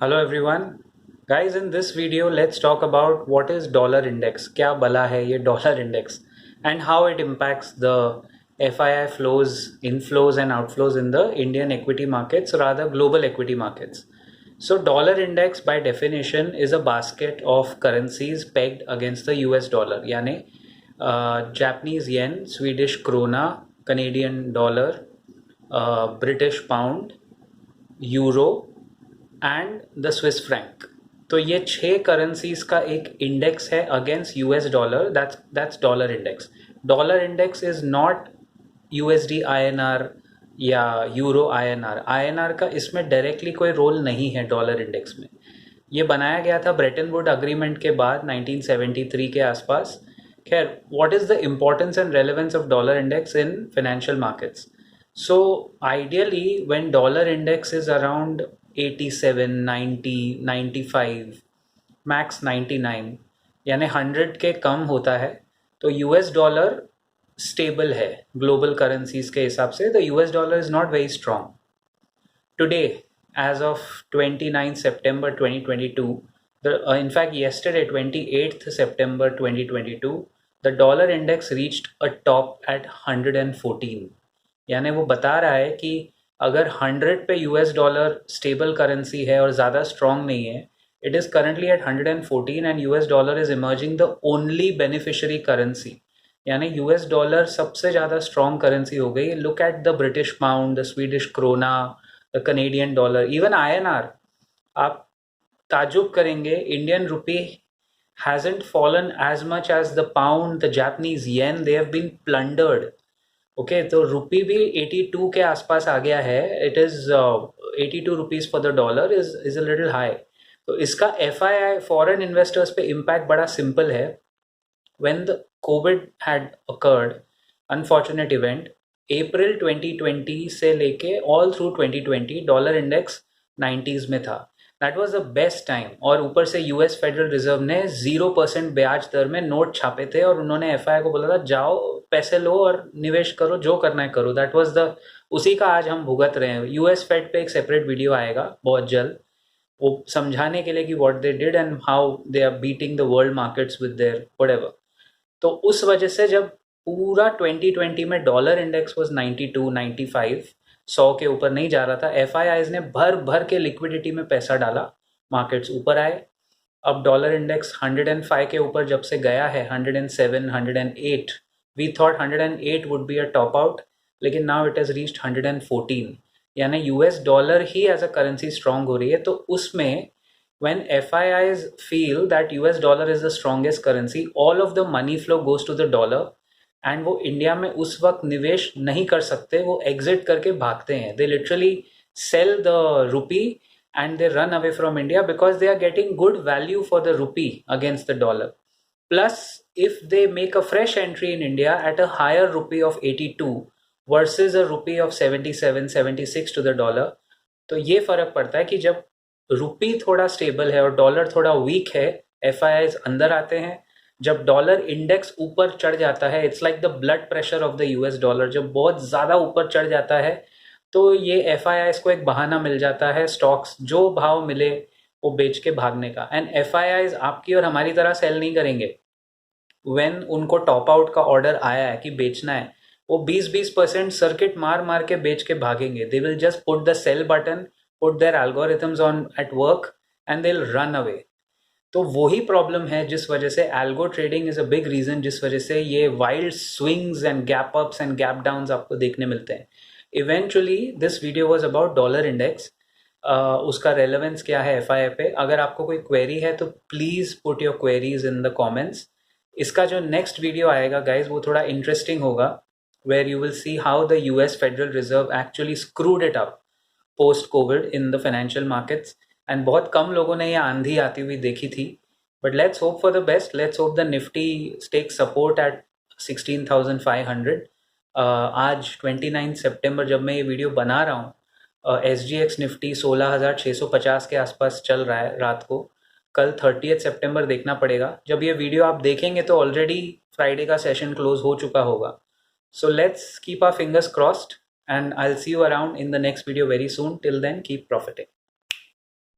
Hello everyone. Guys, in this video, let's talk about what is dollar index. क्या बला है ये dollar index and how it impacts the FII flows, inflows and outflows in the Indian equity markets or rather global equity markets. So dollar index by definition is a basket of currencies pegged against the US dollar. यानी Japanese yen, Swedish krona, Canadian dollar, British pound, euro and the Swiss franc. तो ये 6 currencies का एक index है against US dollar. That's dollar index. Dollar index is not USD INR या euro INR. INR का इसमें directly कोई role नहीं है डॉलर इंडेक्स में. ये बनाया गया था ब्रेटन वुड अग्रीमेंट के बाद 1973 के आसपास. खैर, what is the importance and relevance of dollar index in financial markets? So ideally, when dollar index is around 87, 90, 95, max 99, यानी 100 के कम होता है तो यूएस डॉलर स्टेबल है ग्लोबल करेंसीज के हिसाब से. The US dollar is not very strong. Today, as of 29 September 2022, in fact yesterday 28th September 2022, the dollar index reached a top at 114. यानी वो बता रहा है कि अगर 100 पे यूएस डॉलर स्टेबल करेंसी है और ज़्यादा स्ट्रॉन्ग नहीं है, it is currently at 114 and US dollar is emerging the only beneficiary currency. यानी यूएस डॉलर सबसे ज़्यादा स्ट्रॉन्ग करेंसी हो गई. Look at the British pound, the Swedish krona, the Canadian dollar, even INR. आप ताजुब करेंगे, Indian rupee hasn't fallen as much as the pound, the Japanese yen. They have been plundered. Okay, तो rupee भी 82 के आसपास आ गया है. It is 82 rupees for the dollar is a little high. तो इसका FII फॉरेन इन्वेस्टर्स पे इम्पैक्ट बड़ा सिंपल है. When the Covid had occurred, unfortunate event, April 2020 से लेके all through 2020 dollar index 90s में था. That was the best time. और ऊपर से यूएस फेडरल रिजर्व ने 0% ब्याज दर में नोट छापे थे और उन्होंने FII को बोला था जाओ पैसे लो और निवेश करो, जो करना है करो. दैट वाज द उसी का आज हम भुगत रहे हैं. यूएस फेड पे एक सेपरेट वीडियो आएगा बहुत जल्द, वो समझाने के लिए कि what they did and how they are beating the world markets with their whatever. तो उस वजह से जब पूरा 2020 में डॉलर इंडेक्स वाज 92, 95, 100 के ऊपर नहीं जा रहा था, FIIs ने भर भर के लिक्विडिटी में पैसा डाला, मार्केट्स ऊपर आए. अब डॉलर इंडेक्स 105 के ऊपर जब से गया है, 107, 108, we thought 108 would be a top out, लेकिन नाउ इट हैज़ रीच्ड 114. यानी यूएस डॉलर ही एज अ करेंसी स्ट्रॉन्ग हो रही है. तो उसमें when FIIs feel that US dollar is the strongest currency, all of the money flow goes to the dollar and वो India में उस वक्त निवेश नहीं कर सकते, वो एग्जिट करके भागते हैं. They literally sell the rupee and they run away from India because they are getting good value for the rupee against the dollar. Plus, if they make a fresh entry in India at a higher rupee of 82 versus a rupee of 77, 76 to the dollar, तो ये फर्क पड़ता है कि जब रुपी थोड़ा stable है और डॉलर थोड़ा वीक है, FIIs अंदर आते हैं. जब डॉलर इंडेक्स ऊपर चढ़ जाता है, it's like the blood pressure of the US dollar. जब बहुत ज़्यादा ऊपर चढ़ जाता है तो ये FIIs को एक बहाना मिल जाता है स्टॉक्स जो भाव मिले वो बेच के भागने का. एंड FIIs आपकी और हमारी तरह सेल नहीं करेंगे. व्हेन उनको टॉप आउट का ऑर्डर आया है कि बेचना है, वो 20% सर्किट मार मार के बेच के भागेंगे. They will just put the sell button, put their algorithms on at work and they'll run away. तो वही प्रॉब्लम है जिस वजह से algo trading is a big reason, जिस वजह से ये wild swings and gap ups and gap downs आपको देखने मिलते हैं. Eventually this video was about dollar index. उसका रेलेवेंस क्या है FII पे. अगर आपको कोई क्वेरी है तो please put your queries in the comments. इसका जो नेक्स्ट वीडियो आएगा गाइज वो थोड़ा इंटरेस्टिंग होगा, where you will see how the US Federal Reserve actually screwed it up post Covid in the financial markets. And बहुत कम लोगों ने ये आंधी आती हुई देखी थी. But let's hope for the best. Let's hope the Nifty take support at 16,500. आज 29 सितंबर जब मैं ये वीडियो बना रहा हूँ, SGX निफ्टी 16,650 के आसपास चल रहा है रात को. कल 30 सितंबर देखना पड़ेगा. जब ये वीडियो आप देखेंगे तो ऑलरेडी फ्राइडे का सेशन क्लोज हो चुका होगा. So let's keep our fingers crossed and I'll see you around in the next video very soon. Till then, keep profiting.